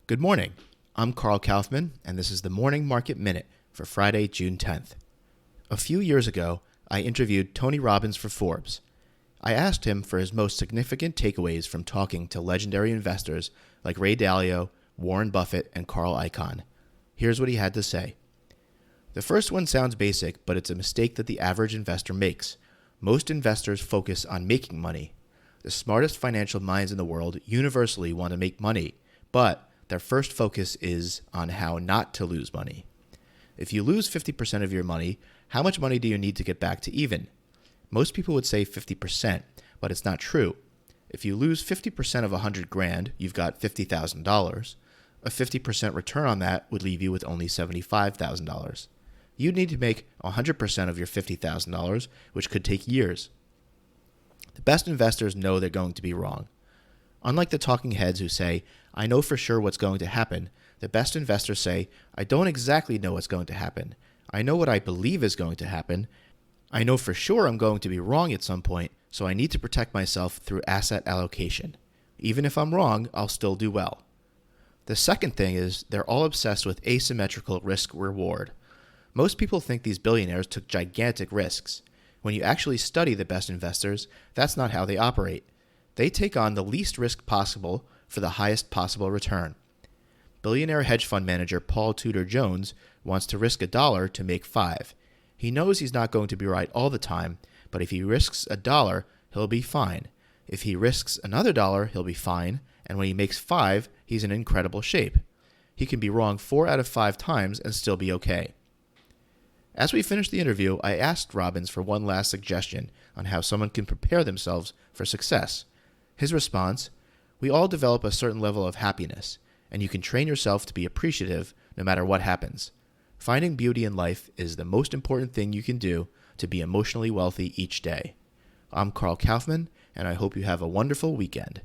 Good morning. I'm Karl Kaufman, and this is the Morning Market Minute for Friday, June 10th. A few years ago, I interviewed Tony Robbins for Forbes. I asked him for his most significant takeaways from talking to legendary investors like Ray Dalio, Warren Buffett, and Carl Icahn. Here's what he had to say. The first one sounds basic, but it's a mistake that the average investor makes. Most investors focus on making money. The smartest financial minds in the world universally want to make money, but their first focus is on how not to lose money. If you lose 50% of your money, how much money do you need to get back to even? Most people would say 50%, but it's not true. If you lose 50% of $100,000, you've got $50,000. A 50% return on that would leave you with only $75,000. You'd need to make 100% of your $50,000, which could take years. The best investors know they're going to be wrong. Unlike the talking heads who say, I know for sure what's going to happen, the best investors say, I don't exactly know what's going to happen. I know what I believe is going to happen. I know for sure I'm going to be wrong at some point, so I need to protect myself through asset allocation. Even if I'm wrong, I'll still do well. The second thing is they're all obsessed with asymmetrical risk-reward. Most people think these billionaires took gigantic risks. When you actually study the best investors, that's not how they operate. They take on the least risk possible for the highest possible return. Billionaire hedge fund manager Paul Tudor Jones wants to risk $1 to make $5. He knows he's not going to be right all the time, but if he risks $1, he'll be fine. If he risks another $1, he'll be fine, and when he makes $5, he's in incredible shape. He can be wrong 4 out of 5 times and still be okay. As we finished the interview, I asked Robbins for one last suggestion on how someone can prepare themselves for success. His response, we all develop a certain level of happiness, and you can train yourself to be appreciative no matter what happens. Finding beauty in life is the most important thing you can do to be emotionally wealthy each day. I'm Karl Kaufman, and I hope you have a wonderful weekend.